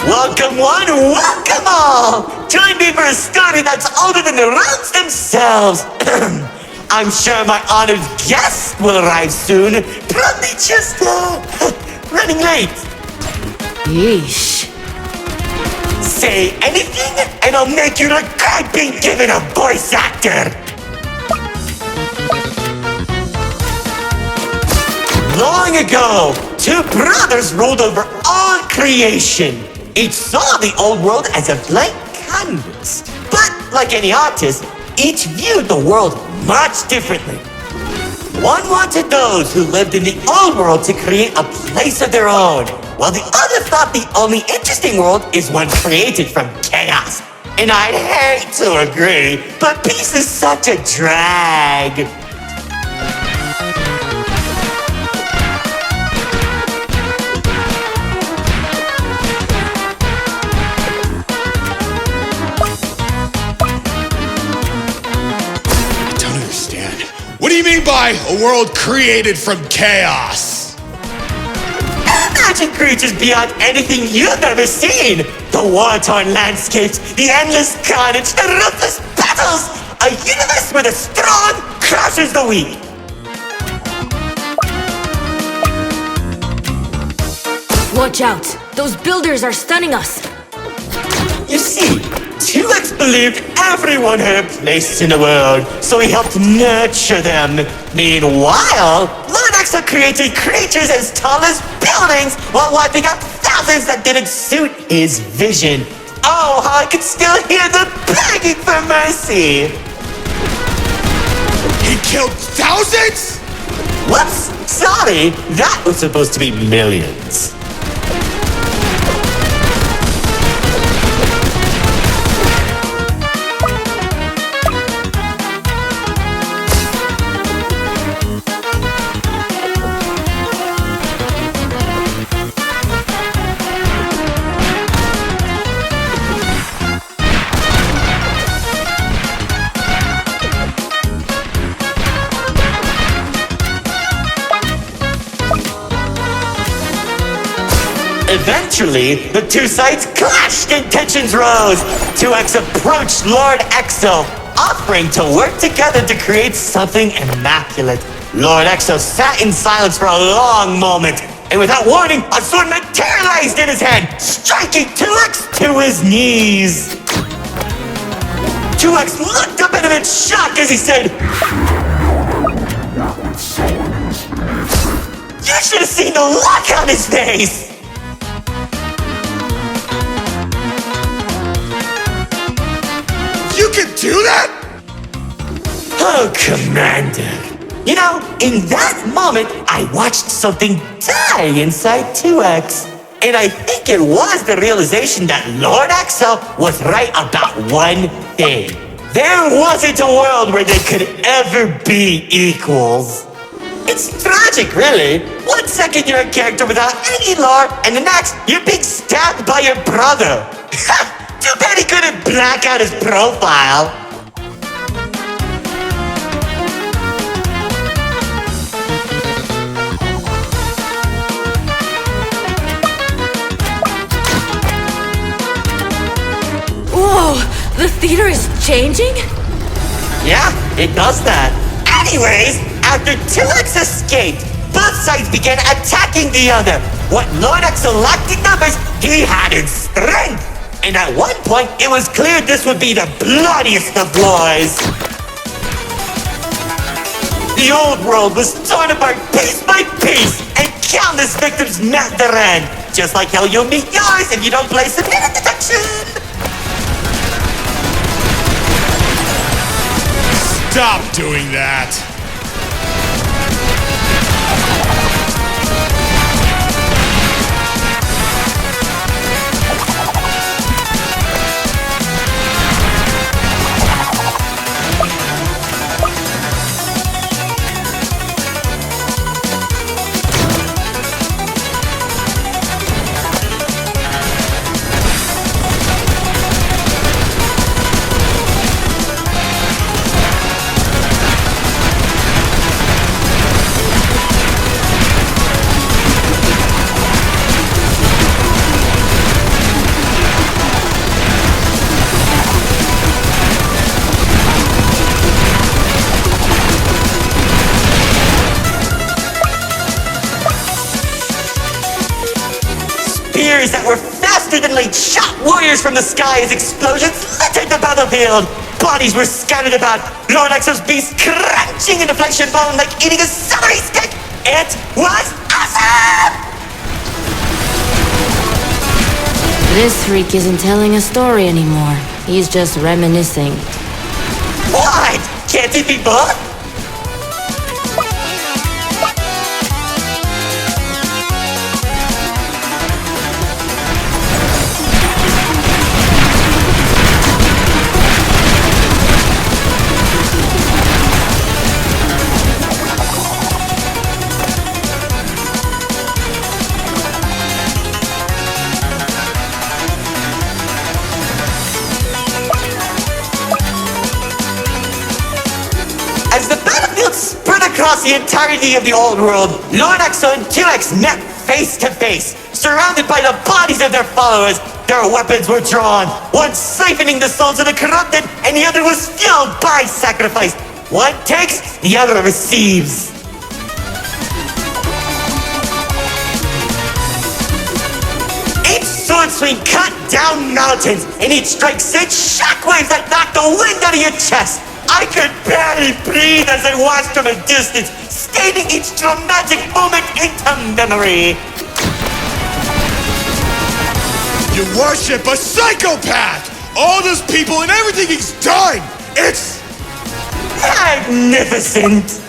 Welcome one, welcome all! Join me for a story that's older than the realms themselves. I'm sure my honored guest will arrive soon. Probably just, running late. Yeesh. Say anything and I'll make you regret being given a voice actor. Long ago, two brothers ruled over all creation. Each saw the old world as a blank canvas. But like any artist, each viewed the world much differently. One wanted those who lived in the old world to create a place of their own, while the other thought the only interesting world is one created from chaos. And I'd hate to agree, but peace is such a drag. What do you mean by a world created from chaos? Imagine creatures beyond anything you've ever seen. The war-torn landscapes, the endless carnage, the ruthless battles. A universe where the strong crushes the weak. Watch out! Those builders are stunning us! You see, 2X believed everyone had a place in the world, so he helped nurture them. Meanwhile, Lord Exo created creatures as tall as buildings while wiping out thousands that didn't suit his vision. Oh, how I could still hear them begging for mercy! He killed thousands?! Whoops! Sorry, that was supposed to be millions. Eventually, the two sides clashed and tensions rose. 2X approached Lord Exo, offering to work together to create something immaculate. Lord Exo sat in silence for a long moment, and without warning, a sword materialized in his hand, striking 2X to his knees. 2X looked up at him in shock as he said, "You should have seen the look on his face!" You can do that?! Oh, Commander. You know, in that moment, I watched something die inside 2X. And I think it was the realization that Lord Exo was right about one thing. There wasn't a world where they could ever be equals. It's tragic, really. 1 second you're a character without any lore, and the next, you're being stabbed by your brother. Too bad he couldn't black out his profile. Whoa! The theater is changing? Yeah, it does that. Anyways, after 2X escaped, both sides began attacking the other. What Lord Exo lacked in numbers, he had in strength. And at one point, it was clear this would be the bloodiest of wars. The old world was torn apart piece by piece, and countless victims met their end. Just like how you'll meet yours if you don't place a minute detection. Stop doing that! sunlight shot warriors from the sky as explosions littered the battlefield. Bodies were scattered about, Lord Exo's beast crunching into flesh and bone like eating a celery stick. It was awesome! This freak isn't telling a story anymore. He's just reminiscing. What? Can't it be both? As the battlefield spread across the entirety of the old world, Lord Exo and 2X met face to face. Surrounded by the bodies of their followers, their weapons were drawn, one siphoning the souls of the corrupted, and the other was fueled by sacrifice. One takes, the other receives. Each sword swing cut down mountains, and each strike sent shockwaves that knocked the wind out of your chest. I could barely breathe as I watched from a distance, stating each dramatic moment into memory. You worship a psychopath! All those people and everything he's done! It's magnificent!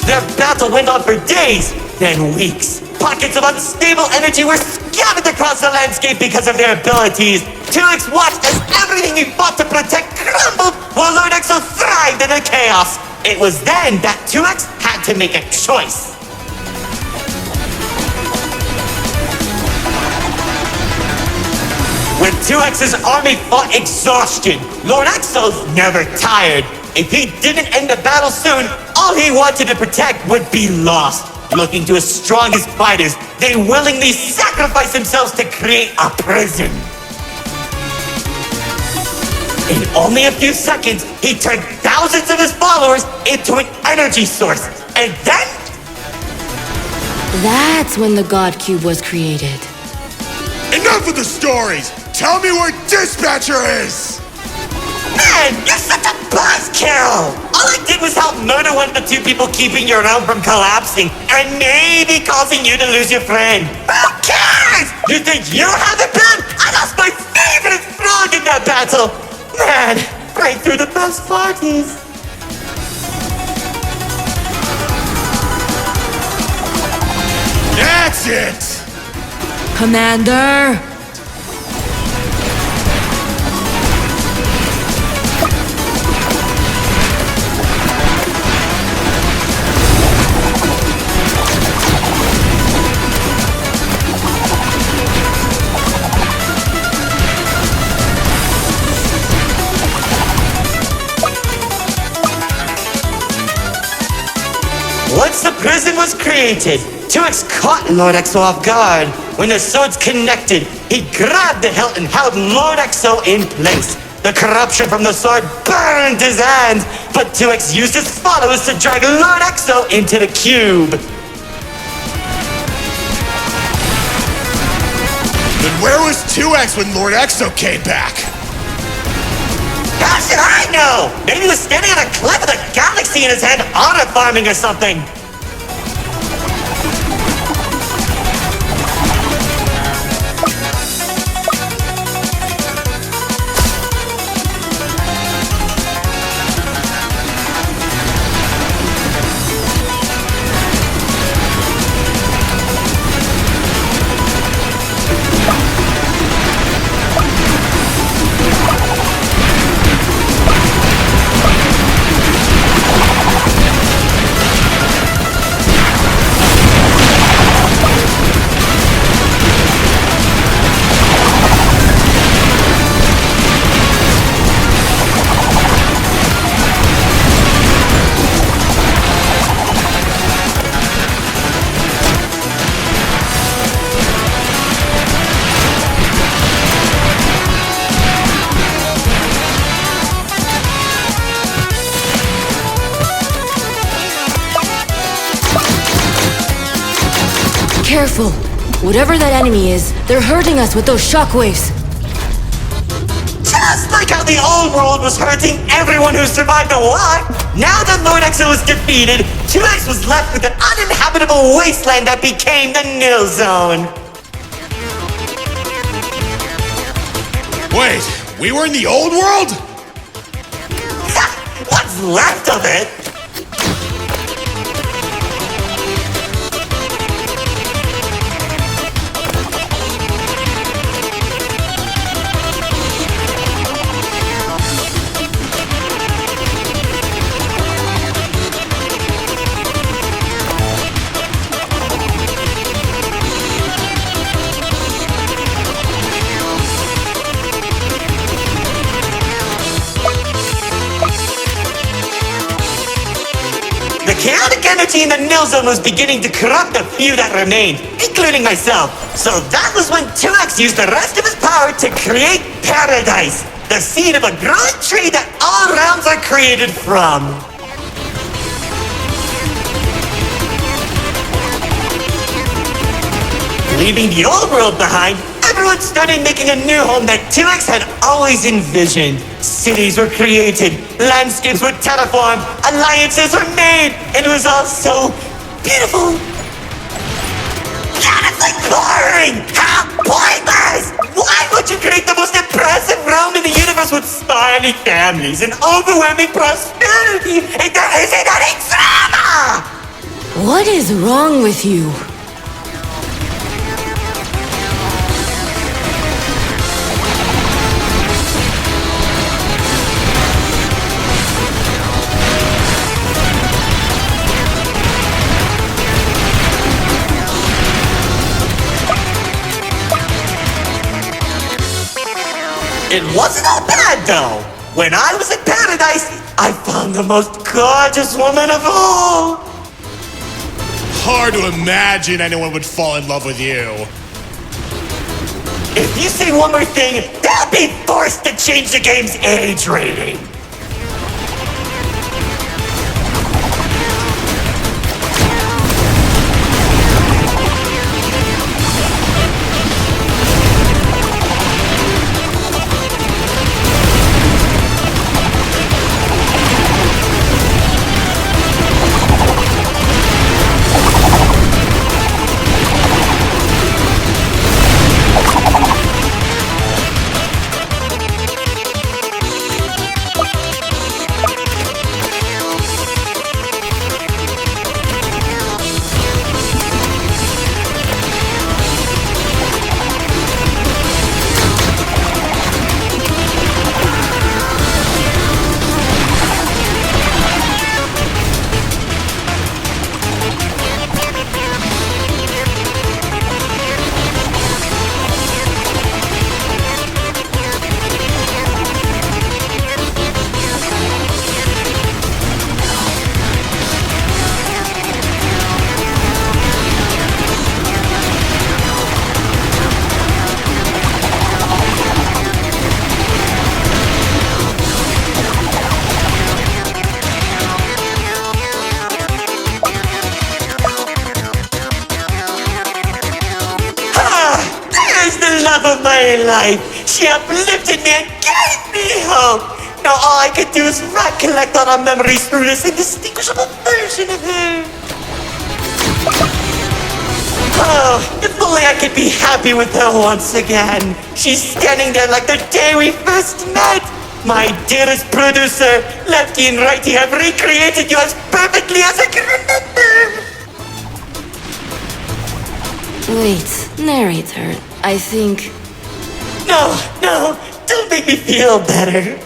Their battle went on for days, then weeks. Pockets of unstable energy were scattered across the landscape because of their abilities. 2X watched as everything he fought to protect crumbled, while Lord Exo thrived in the chaos. It was then that 2X had to make a choice. When 2X's army fought exhaustion, Lord Exo's never tired. If he didn't end the battle soon, all he wanted to protect would be lost. Looking to his strongest fighters, they willingly sacrificed themselves to create a prison. In only a few seconds, he turned thousands of his followers into an energy source. And then... That's when the God Cube was created. enough of the stories! Tell me where Dispatcher is! Man, you're such a buzzkill! All I did was help murder one of the two people keeping your realm from collapsing, and maybe causing you to lose your friend. Who cares? You think you have it bad? I lost my favorite frog in that battle! Man, right through the best parties. That's it! Commander! Once the prison was created, 2X caught Lord Exo off guard. When the swords connected, he grabbed the hilt and held Lord Exo in place. The corruption from the sword burned his hands, but 2X used his followers to drag Lord Exo into the cube. Then where was 2X when Lord Exo came back? How should I know? Maybe he was standing on a cliff with a galaxy in his hand, honor farming or something. Careful! Whatever that enemy is, they're hurting us with those shockwaves. Just like how the old world was hurting everyone who survived the war, now that Lord Exo was defeated, 2X was left with an uninhabitable wasteland that became the Nil Zone. Wait, we were in the old world? What's left of it? The chaotic energy in the Nil Zone was beginning to corrupt the few that remained, including myself. So that was when 2X used the rest of his power to create Paradise, the seed of a growing tree that all realms are created from. Leaving the old world behind, everyone started making a new home that 2X had always envisioned. Cities were created, landscapes were terraformed, alliances were made, and it was all so beautiful. Honestly boring! How pointless! Why would you create the most impressive realm in the universe with smiling families and overwhelming prosperity if there isn't any drama? What is wrong with you? It wasn't all bad, though. When I was in Paradise, I found the most gorgeous woman of all. Hard to imagine anyone would fall in love with you. If you say one more thing, they'll be forced to change the game's age rating. Love of my life. She uplifted me and gave me hope. Now all I could do is recollect all our memories through this indistinguishable version of her. Oh, if only I could be happy with her once again. She's standing there like the day we first met. My dearest producer, Lefty and Righty have recreated you as perfectly as I can remember. Wait, narrator, I think... No, don't make me feel better.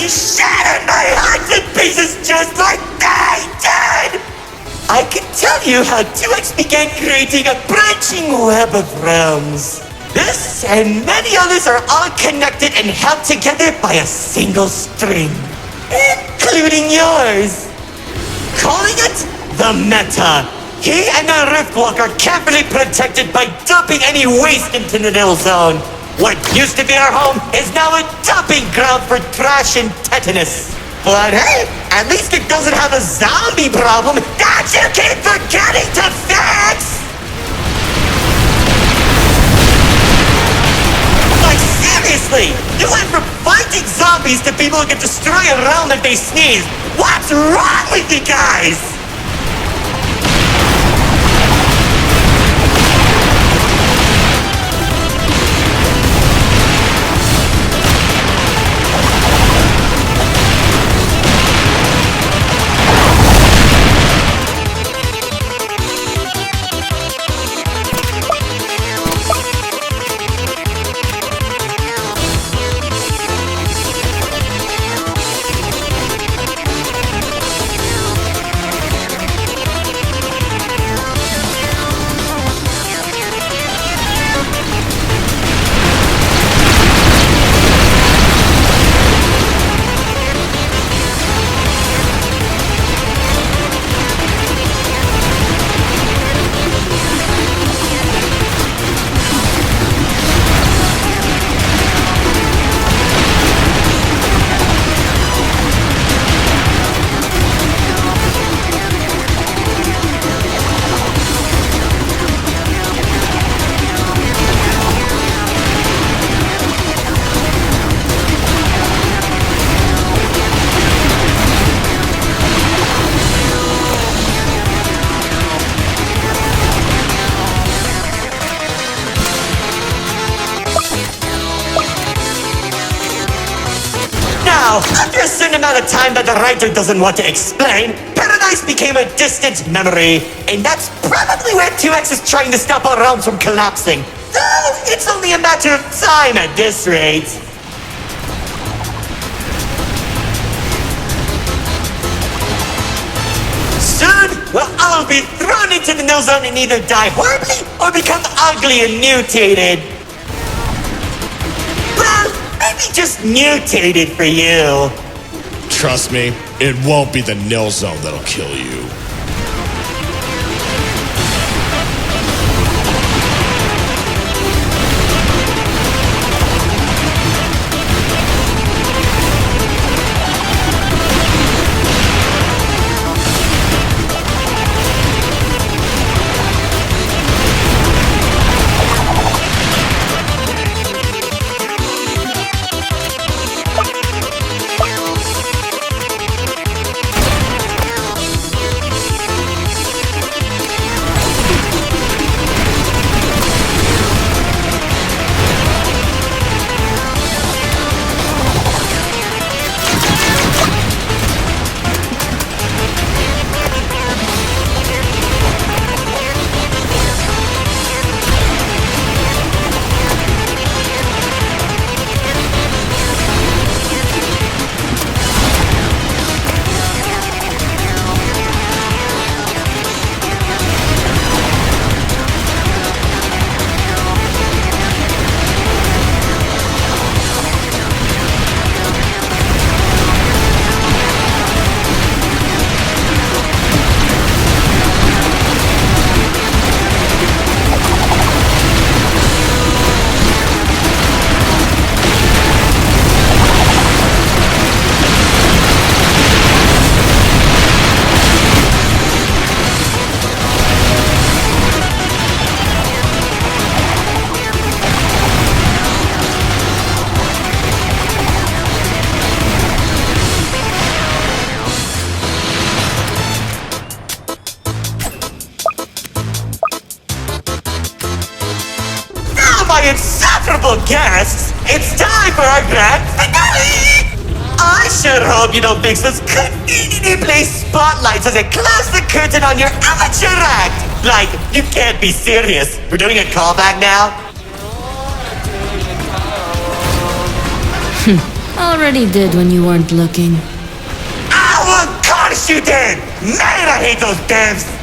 he shattered my heart to pieces just like they did! I can tell you how 2X began creating a branching web of realms. This and many others are all connected and held together by a single string, including yours. Calling it the Meta. He and the Riftwalk are carefully protected by dumping any waste into the Nil Zone. What used to be our home is now a dumping ground for trash and tetanus. But hey, at least it doesn't have a zombie problem that you keep forgetting to fix! Like seriously, you went from fighting zombies to people who can destroy a realm if they sneeze. What's wrong with you guys? Now, after a certain amount of time that the writer doesn't want to explain, Paradise became a distant memory, and that's probably where 2X is trying to stop our realms from collapsing. Though, it's only a matter of time at this rate. Soon, we'll all be thrown into the Nil Zone and either die horribly or become ugly and mutated. Well, maybe just mutated for you. Trust me, it won't be the Nil Zone that'll kill you. My insufferable guests, it's time for our grand finale! I sure hope you don't fix this conveniently placed spotlights as it close the curtain on your amateur act! Like, you can't be serious. We're doing a callback now? Already did when you weren't looking. Oh, of course you did! Man, I hate those devs!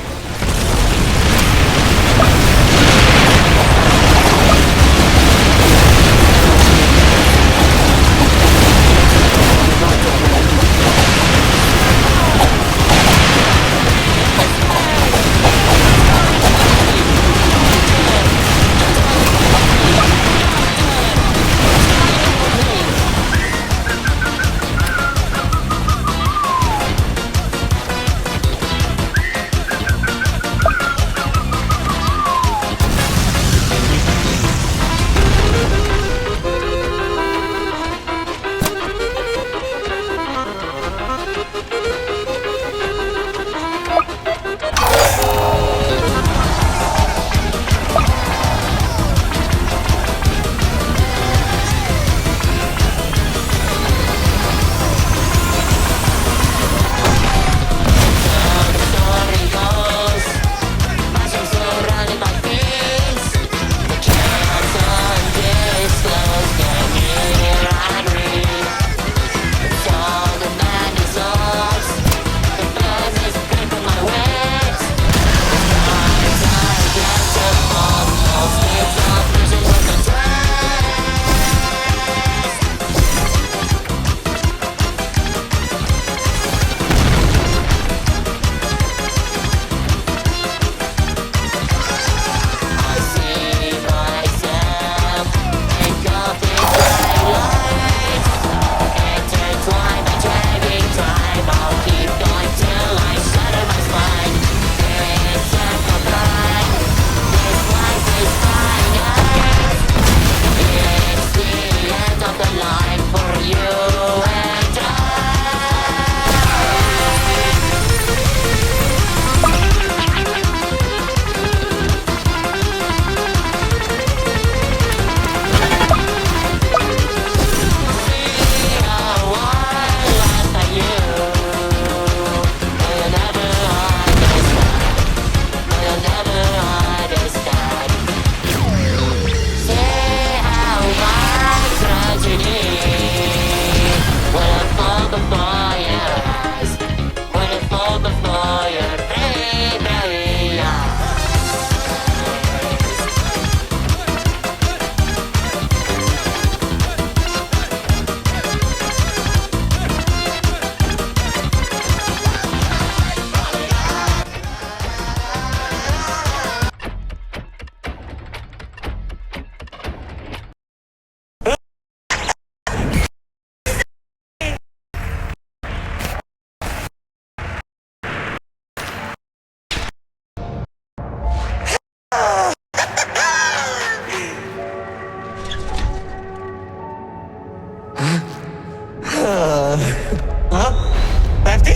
Lefty?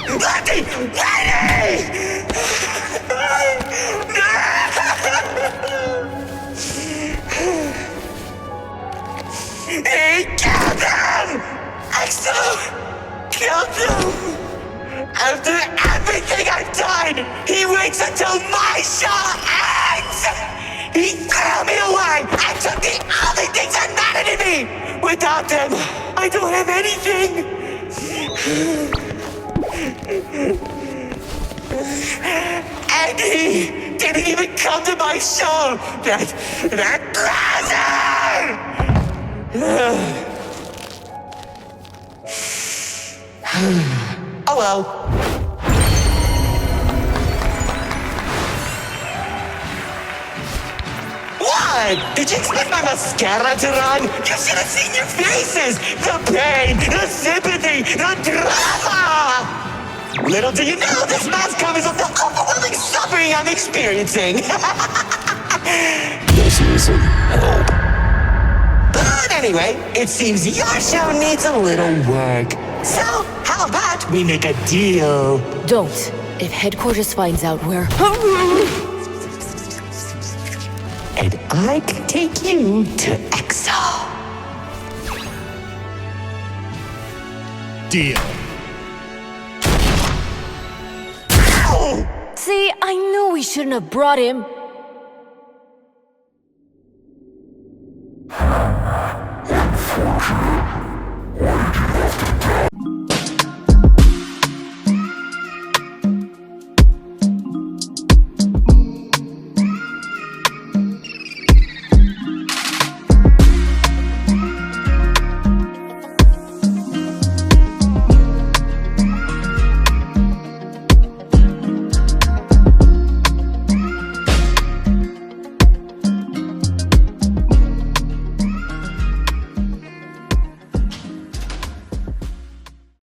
Lefty! He killed him! Axel killed him! After everything I've done, he waits until my show ends! He threw me away and took the only things that mattered to me! Without them, I don't have anything! And he didn't even come to my show! That loser! Oh well. What? Did you expect my mascara to run? You should have seen your faces! The pain, the sympathy, the drama! Little do you know, this mask covers up the overwhelming suffering I'm experiencing! This isn't help. But anyway, it seems your show needs a little work. So, how about we make a deal? Don't. If headquarters finds out we're... And I can take you to Exo. Deal. See, I knew we shouldn't have brought him.